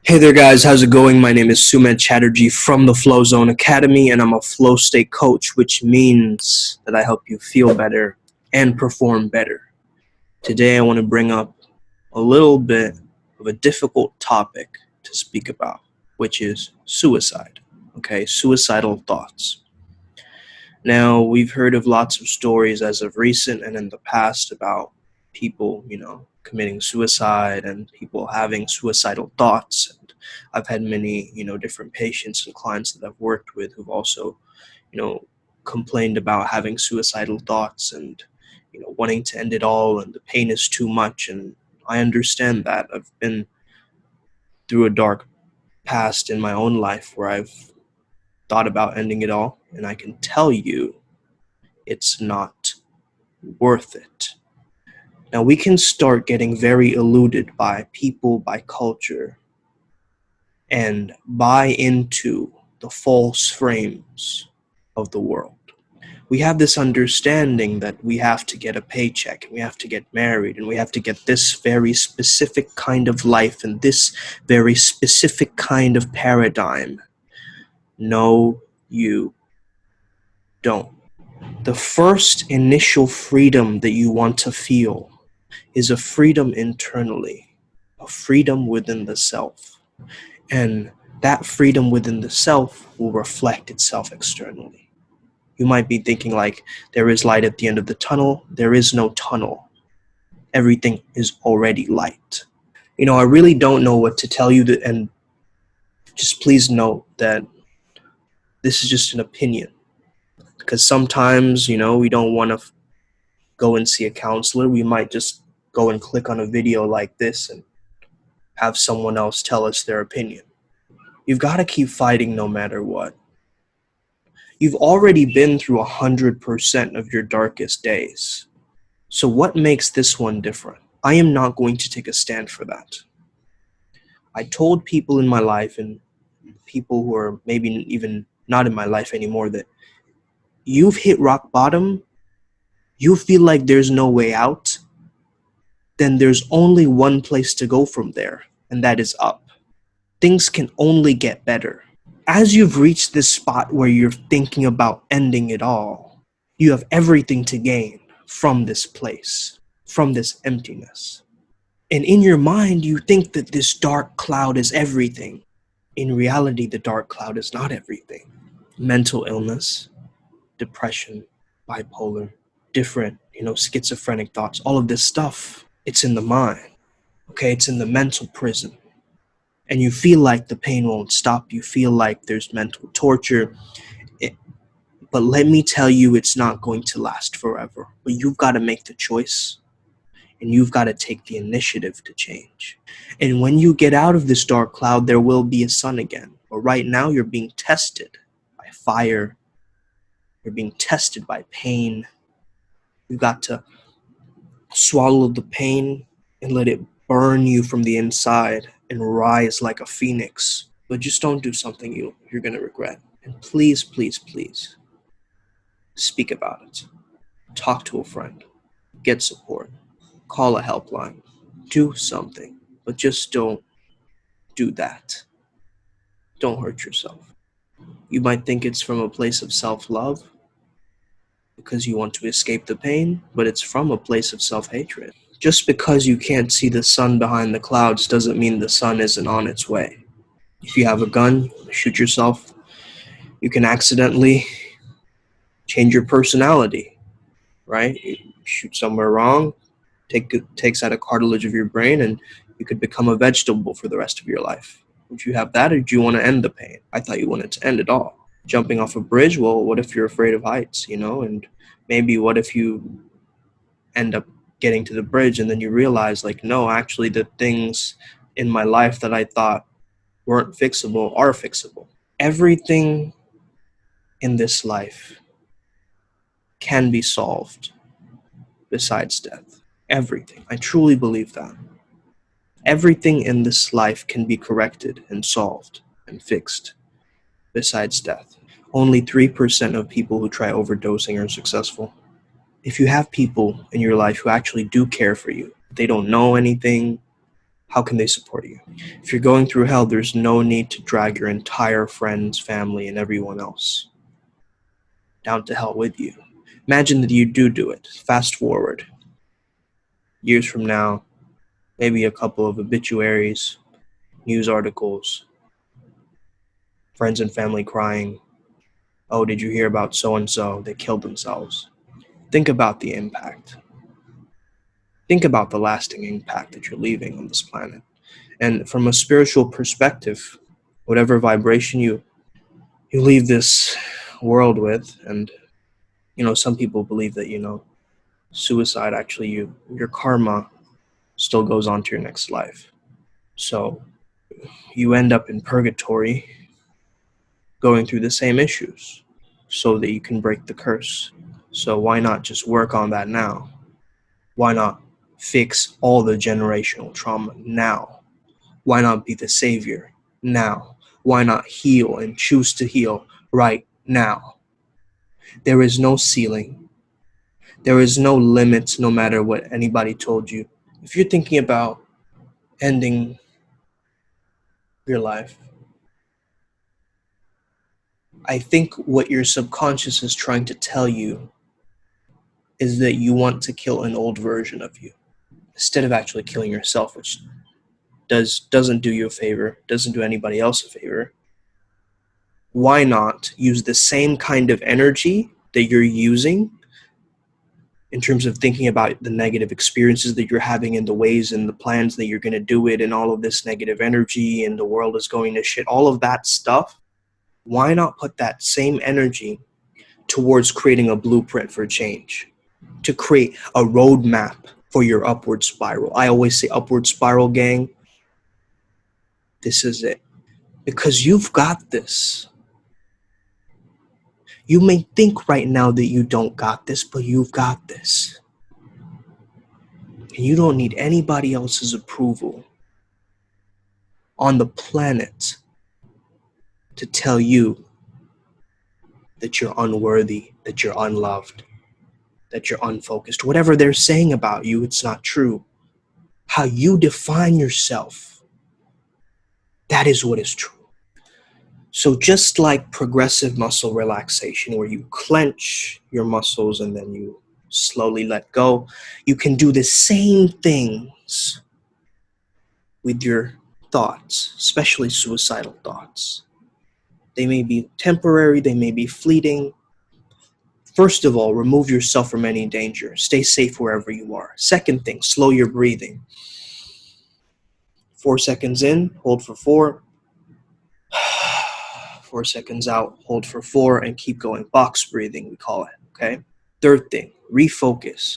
Hey there guys, how's it going? My name is Sumedh Chatterjee from the Flow Zone Academy, and I'm a flow state coach, which means that I help you feel better and perform better. Today I want to bring up a little bit of a difficult topic to speak about, which is suicide. Okay, suicidal thoughts. Now, we've heard of lots of stories as of recent and in the past about people, committing suicide and people having suicidal thoughts. And I've had many, different patients and clients that I've worked with who've also, you know, complained about having suicidal thoughts and, wanting to end it all, and the pain is too much. And I understand that. I've been through a dark past in my own life where I've thought about ending it all, and I can tell you it's not worth it. Now, we can start getting very eluded by people, by culture, and buy into the false frames of the world. We have this understanding that we have to get a paycheck, and we have to get married, and we have to get this very specific kind of life and this very specific kind of paradigm. No, you don't. The first initial freedom that you want to feel is a freedom internally, a freedom within the self. And that freedom within the self will reflect itself externally. You might be thinking like, there is light at the end of the tunnel. There is no tunnel. Everything is already light. I really don't know what to tell you, and just please note that this is just an opinion. Because sometimes, we don't want to go and see a counselor. We might just go and click on a video like this and have someone else tell us their opinion. You've got to keep fighting no matter what. You've already been through 100% of your darkest days. So what makes this one different? I am not going to take a stand for that. I told people in my life, and people who are maybe even not in my life anymore, that you've hit rock bottom, you feel like there's no way out, then there's only one place to go from there, and that is up. Things can only get better. As you've reached this spot where you're thinking about ending it all, you have everything to gain from this place, from this emptiness. And in your mind, you think that this dark cloud is everything. In reality, the dark cloud is not everything. Mental illness, depression, bipolar, different, schizophrenic thoughts, all of this stuff, it's in the mind. Okay, it's in the mental prison. And you feel like the pain won't stop. You feel like there's mental torture. But let me tell you, it's not going to last forever. But you've got to make the choice, and you've got to take the initiative to change. And when you get out of this dark cloud, there will be a sun again. But right now, you're being tested by fire. You're being tested by pain. You've got to swallow the pain and let it burn you from the inside and rise like a phoenix. But just don't do something you're going to regret. And please, please, please, speak about it. Talk to a friend. Get support. Call a helpline. Do something. But just don't do that. Don't hurt yourself. You might think it's from a place of self-love because you want to escape the pain, but it's from a place of self-hatred. Just because you can't see the sun behind the clouds doesn't mean the sun isn't on its way. If you have a gun, shoot yourself. You can accidentally change your personality, right? You shoot somewhere wrong, takes out a cartilage of your brain, and you could become a vegetable for the rest of your life. Would you have that, or do you want to end the pain? I thought you wanted to end it all. Jumping off a bridge, well, what if you're afraid of heights, and maybe what if you end up getting to the bridge and then you realize, like, no, actually the things in my life that I thought weren't fixable are fixable. Everything in this life can be solved besides death. Everything. I truly believe that. Everything in this life can be corrected and solved and fixed besides death. Only 3% of people who try overdosing are successful. If you have people in your life who actually do care for you, they don't know anything, How can they support you? If you're going through hell, there's no need to drag your entire friends, family, and everyone else down to hell with you. Imagine that you do it. Fast forward. Years from now, maybe a couple of obituaries, news articles, friends and family crying, "Oh, did you hear about so-and-so? They killed themselves." Think about the impact. Think about the lasting impact that you're leaving on this planet. And from a spiritual perspective, whatever vibration you leave this world with, and some people believe that suicide actually your karma still goes on to your next life. So you end up in purgatory going through the same issues so that you can break the curse. So why not just work on that now? Why not fix all the generational trauma now? Why not be the savior now? Why not heal and choose to heal right now? There is no ceiling. There is no limits, no matter what anybody told you. If you're thinking about ending your life, I think what your subconscious is trying to tell you is that you want to kill an old version of you instead of actually killing yourself, which doesn't do you a favor, doesn't do anybody else a favor. Why not use the same kind of energy that you're using in terms of thinking about the negative experiences that you're having and the ways and the plans that you're going to do it and all of this negative energy and the world is going to shit, all of that stuff? Why not put that same energy towards creating a blueprint for change, to create a roadmap for your upward spiral? I always say upward spiral, gang. This is it. Because you've got this. You may think right now that you don't got this, but you've got this. And you don't need anybody else's approval on the planet to tell you that you're unworthy, that you're unloved, that you're unfocused. Whatever they're saying about you, it's not true. How you define yourself, that is what is true. So just like progressive muscle relaxation, where you clench your muscles and then you slowly let go, you can do the same things with your thoughts, especially suicidal thoughts. They may be temporary, they may be fleeting. First of all, remove yourself from any danger. Stay safe wherever you are. Second thing, slow your breathing. 4 seconds in, hold for 4. 4 seconds out, hold for 4, and keep going. Box breathing, we call it, okay? Third thing, refocus.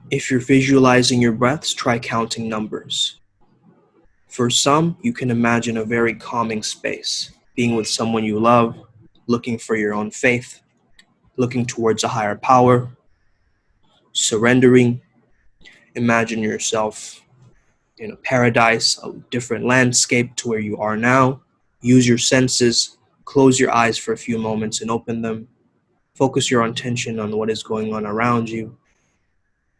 If you're visualizing your breaths, try counting numbers. For some, you can imagine a very calming space, being with someone you love, looking for your own faith, looking towards a higher power, surrendering. Imagine yourself in a paradise, a different landscape to where you are now. Use your senses, close your eyes for a few moments and open them. Focus your attention on what is going on around you,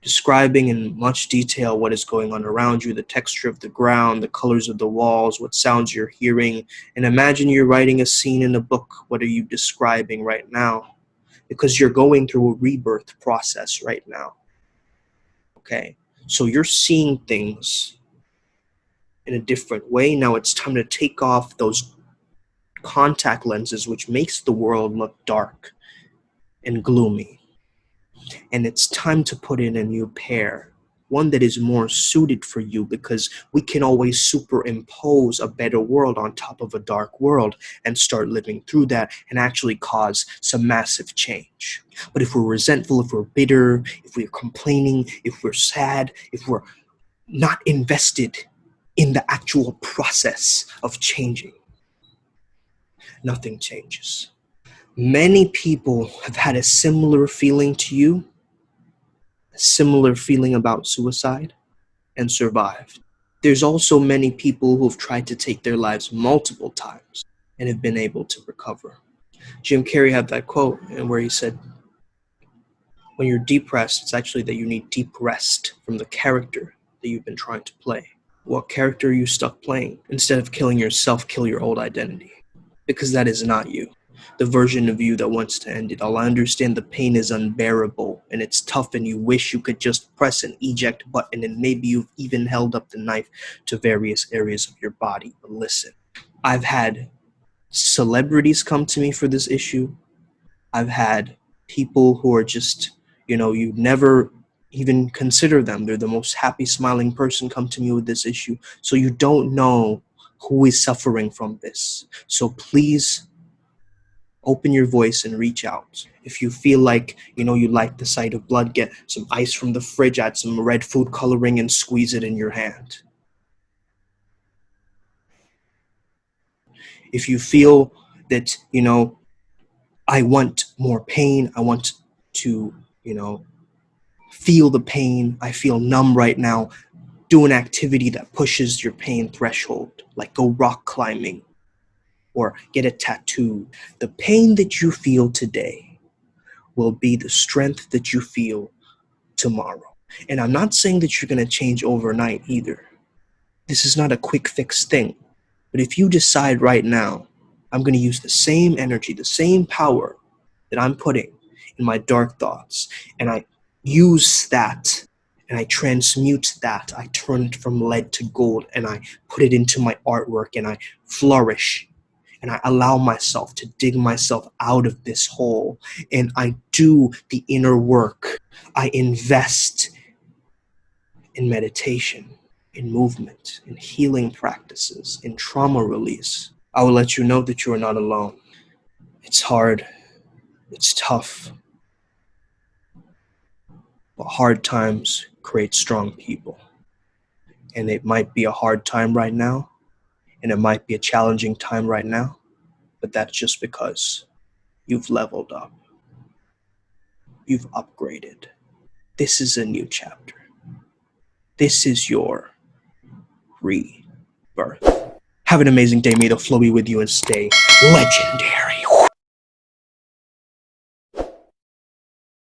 describing in much detail what is going on around you, the texture of the ground, the colors of the walls, what sounds you're hearing, and imagine you're writing a scene in a book. What are you describing right now? Because you're going through a rebirth process right now, okay? So you're seeing things in a different way. Now it's time to take off those contact lenses, which makes the world look dark and gloomy. And it's time to put in a new pair, one that is more suited for you, because we can always superimpose a better world on top of a dark world and start living through that and actually cause some massive change. But if we're resentful, if we're bitter, if we're complaining, if we're sad, if we're not invested in the actual process of changing, nothing changes. Many people have had a similar feeling to you, a similar feeling about suicide, and survived. There's also many people who have tried to take their lives multiple times and have been able to recover. Jim Carrey had that quote where he said, when you're depressed, it's actually that you need deep rest from the character that you've been trying to play. What character are you stuck playing? Instead of killing yourself, kill your old identity. Because that is not you. The version of you that wants to end it all. I understand the pain is unbearable and it's tough and you wish you could just press an eject button and maybe you've even held up the knife to various areas of your body. But listen, I've had celebrities come to me for this issue. I've had people who are just, you never even consider them. They're the most happy, smiling person come to me with this issue. So you don't know who is suffering from this. So please open your voice and reach out. If you feel like, you like the sight of blood, get some ice from the fridge, add some red food coloring and squeeze it in your hand. If you feel that, I want more pain, I want to, feel the pain, I feel numb right now, do an activity that pushes your pain threshold, like go rock climbing or get a tattoo. The pain that you feel today will be the strength that you feel tomorrow. And I'm not saying that you're going to change overnight either. This is not a quick fix thing. But if you decide right now, I'm going to use the same energy, the same power that I'm putting in my dark thoughts, and I use that and I transmute that. I turn it from lead to gold and I put it into my artwork and I flourish and I allow myself to dig myself out of this hole and I do the inner work. I invest in meditation, in movement, in healing practices, in trauma release. I will let you know that you are not alone. It's hard, it's tough, but hard times create strong people. And it might be a hard time right now, and it might be a challenging time right now, but that's just because you've leveled up, you've upgraded. This is a new chapter. This is your rebirth. Have an amazing day. May the flow be with you and stay legendary.